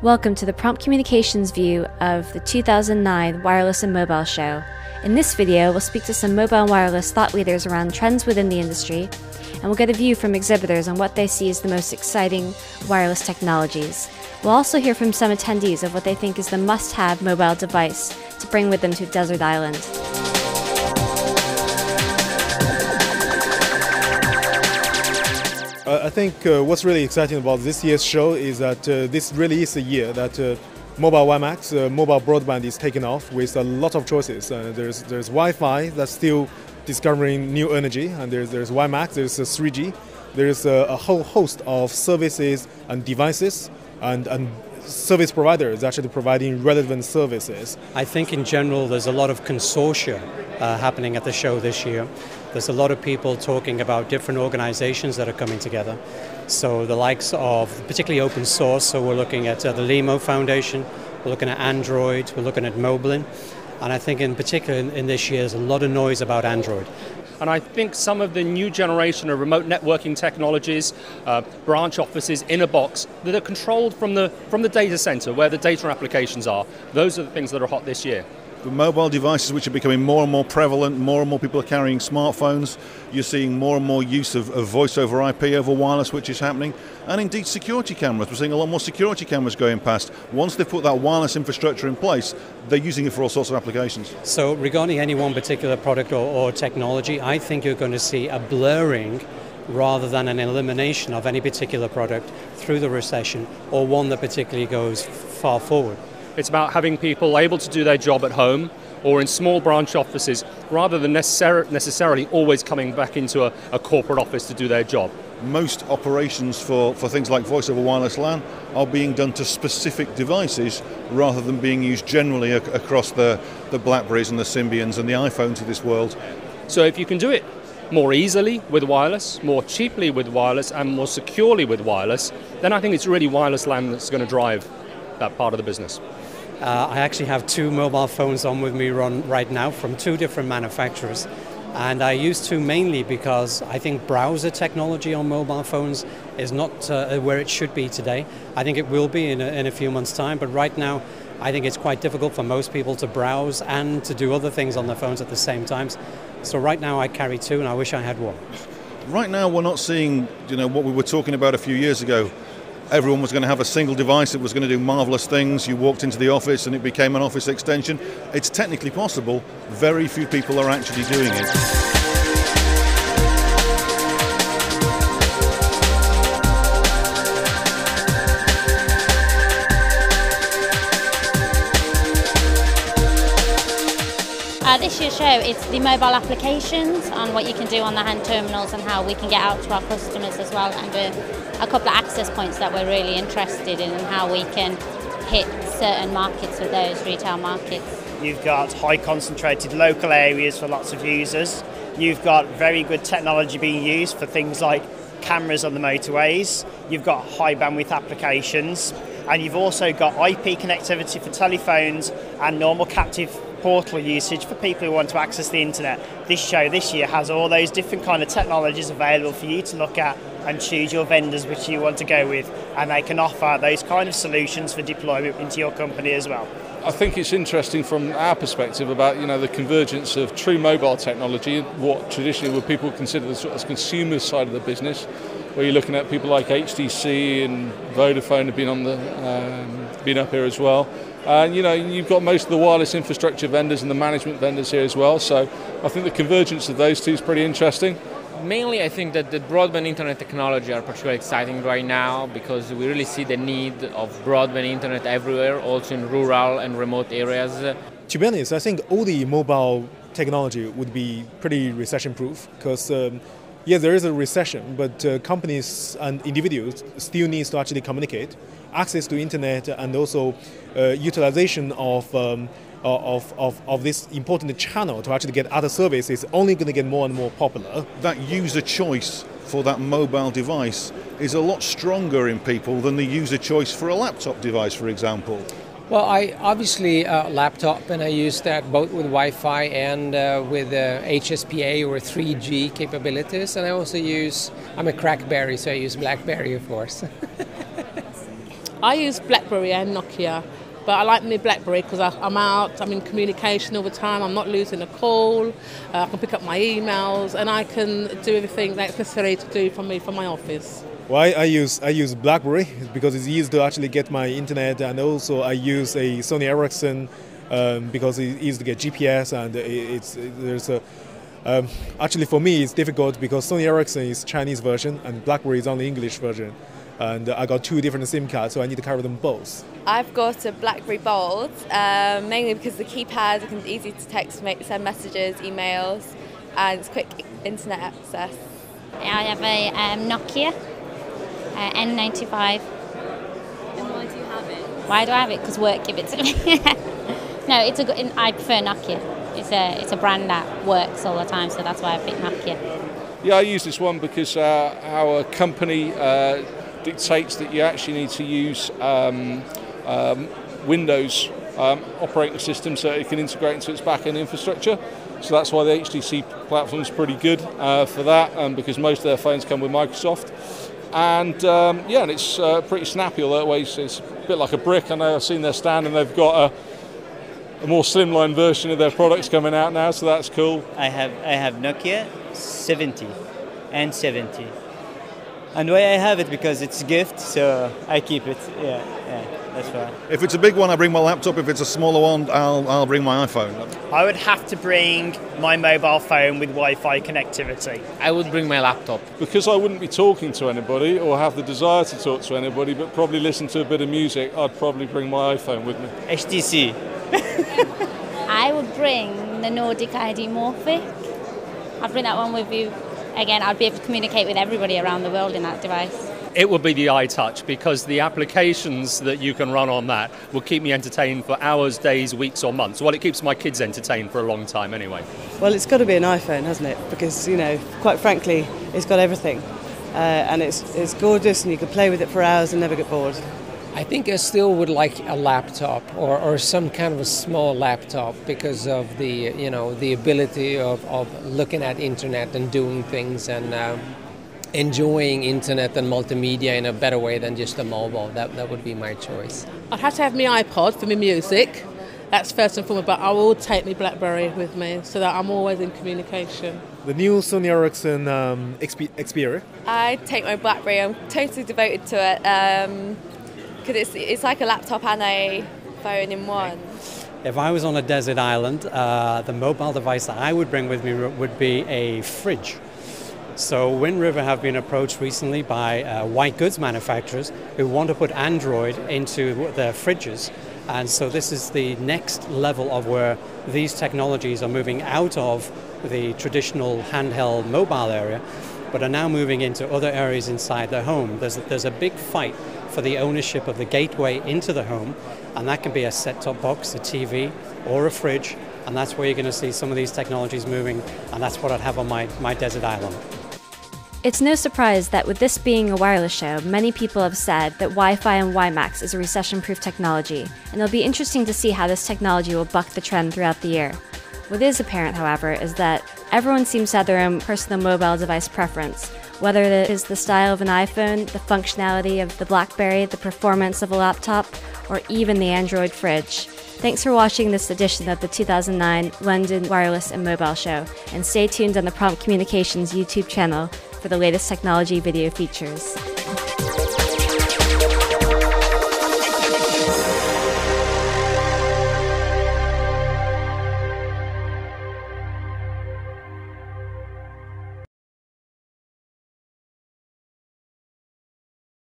Welcome to the Prompt Communications view of the 2009 Wireless and Mobile Show. In this video, we'll speak to some mobile and wireless thought leaders around trends within the industry, and we'll get a view from exhibitors on what they see as the most exciting wireless technologies. We'll also hear from some attendees of what they think is the must-have mobile device to bring with them to a desert island. I think what's really exciting about this year's show is that this really is a year that mobile WiMAX, mobile broadband is taking off with a lot of choices. There's Wi-Fi that's still discovering new energy, and there's WiMAX, there's 3G, there's a whole host of services and devices and service providers actually providing relevant services. I think in general there's a lot of consortia happening at the show this year. There's a lot of people talking about different organizations that are coming together. So the likes of particularly open source, so we're looking at the LEMO Foundation, we're looking at Android, we're looking at Moblin, and I think in particular in this year there's a lot of noise about Android. And I think some of the new generation of remote networking technologies, branch offices in a box that are controlled from the data center where the data applications are, those are the things that are hot this year. The mobile devices which are becoming more and more prevalent, more and more people are carrying smartphones, you're seeing more and more use of voice over IP over wireless which is happening, and indeed security cameras. We're seeing a lot more security cameras going past. Once they've put that wireless infrastructure in place, they're using it for all sorts of applications. So regarding any one particular product or technology, I think you're going to see a blurring rather than an elimination of any particular product through the recession, or one that particularly goes far forward. It's about having people able to do their job at home or in small branch offices rather than necessarily always coming back into a corporate office to do their job. Most operations for things like voice over wireless LAN are being done to specific devices rather than being used generally across the BlackBerries and the Symbians and the iPhones of this world. So if you can do it more easily with wireless, more cheaply with wireless and more securely with wireless, then I think it's really wireless LAN that's going to drive that part of the business. I actually have two mobile phones on with me right now from two different manufacturers, and I use two mainly because I think browser technology on mobile phones is not where it should be today. I think it will be in a few months' time, but right now I think it's quite difficult for most people to browse and to do other things on their phones at the same time. So right now I carry two and I wish I had one. Right now we're not seeing what we were talking about a few years ago. Everyone was going to have a single device that was going to do marvelous things. You walked into the office and it became an office extension. It's technically possible. Very few people are actually doing it. This year's show, it's the mobile applications on what you can do on the hand terminals and how we can get out to our customers as well, and a couple of access points that we're really interested in and how we can hit certain markets with those retail markets. You've got high concentrated local areas for lots of users. You've got very good technology being used for things like cameras on the motorways. You've got high bandwidth applications, and you've also got IP connectivity for telephones and normal captive portal usage for people who want to access the internet. This show this year has all those different kind of technologies available for you to look at and choose your vendors which you want to go with, and they can offer those kind of solutions for deployment into your company as well. I think it's interesting from our perspective about the convergence of true mobile technology, what traditionally would people consider the sort of consumer side of the business, where you're looking at people like HTC and Vodafone have been up here as well. And you've got most of the wireless infrastructure vendors and the management vendors here as well. So I think the convergence of those two is pretty interesting. Mainly I think that the broadband internet technology are particularly exciting right now because we really see the need of broadband internet everywhere, also in rural and remote areas. To be honest, I think all the mobile technology would be pretty recession-proof because yes, there is a recession, but companies and individuals still need to actually communicate. Access to internet and also utilization of this important channel to actually get other services is only going to get more and more popular. That user choice for that mobile device is a lot stronger in people than the user choice for a laptop device, for example. Well, I obviously laptop, and I use that both with Wi-Fi and with HSPA or 3G capabilities, and I also I'm a Crackberry, so I use BlackBerry, of course. I use BlackBerry and Nokia, but I like my BlackBerry because I'm out, I'm in communication all the time, I'm not losing a call, I can pick up my emails, and I can do everything that's necessary to do for me, for my office. Well, I use BlackBerry because it's easy to actually get my internet, and also I use a Sony Ericsson because it's easy to get GPS, and actually for me it's difficult because Sony Ericsson is Chinese version and BlackBerry is only English version, and I got 2 different SIM cards, so I need to carry them both. I've got a BlackBerry Bold, mainly because the keypad is easy to text, send messages, emails, and it's quick internet access. I have a Nokia N95. And why do you have it? Why do I have it? Because work give it to me. No, it's a good. I prefer Nokia. It's a brand that works all the time, so that's why I picked Nokia. Yeah, I use this one because our company dictates that you actually need to use Windows operating system so it can integrate into its back-end infrastructure. So that's why the HTC platform is pretty good for that, because most of their phones come with Microsoft. And yeah, and it's pretty snappy, although it's a bit like a brick. I know I've seen their stand and they've got a more slimline version of their products coming out now, so that's cool. I have Nokia 70 and 70. And why I have it, because it's a gift, so I keep it. Yeah, that's why. If it's a big one, I bring my laptop. If it's a smaller one, I'll bring my iPhone. I would have to bring my mobile phone with Wi-Fi connectivity. I would bring my laptop. Because I wouldn't be talking to anybody or have the desire to talk to anybody, but probably listen to a bit of music, I'd probably bring my iPhone with me. HTC. I would bring the Nordic ID Morphic. I'd bring that one with you. Again, I'd be able to communicate with everybody around the world in that device. It would be the iTouch, because the applications that you can run on that will keep me entertained for hours, days, weeks or months. Well, it keeps my kids entertained for a long time anyway. Well, it's got to be an iPhone, hasn't it? Because, you know, quite frankly, it's got everything. And it's gorgeous, and you can play with it for hours and never get bored. I think I still would like a laptop or some kind of a small laptop because of the, you know, the ability of looking at internet and doing things and enjoying internet and multimedia in a better way than just a mobile. That would be my choice. I'd have to have my iPod for my music. That's first and foremost, but I will take my BlackBerry with me so that I'm always in communication. The new Sony Ericsson Xperia. I take my BlackBerry. I'm totally devoted to it. Because it's like a laptop and a phone in one. If I was on a desert island, the mobile device that I would bring with me would be a fridge. So Wind River have been approached recently by white goods manufacturers who want to put Android into their fridges. And so this is the next level of where these technologies are moving out of the traditional handheld mobile area, but are now moving into other areas inside the home. There's a big fight for the ownership of the gateway into the home, and that can be a set-top box, a TV, or a fridge, and that's where you're going to see some of these technologies moving, and that's what I'd have on my desert island. It's no surprise that with this being a wireless show, many people have said that Wi-Fi and WiMAX is a recession-proof technology, and it'll be interesting to see how this technology will buck the trend throughout the year. What is apparent, however, is that everyone seems to have their own personal mobile device preference, whether it is the style of an iPhone, the functionality of the BlackBerry, the performance of a laptop, or even the Android fridge. Thanks for watching this edition of the 2009 London Wireless and Mobile Show, and stay tuned on the Prompt Communications YouTube channel for the latest technology video features.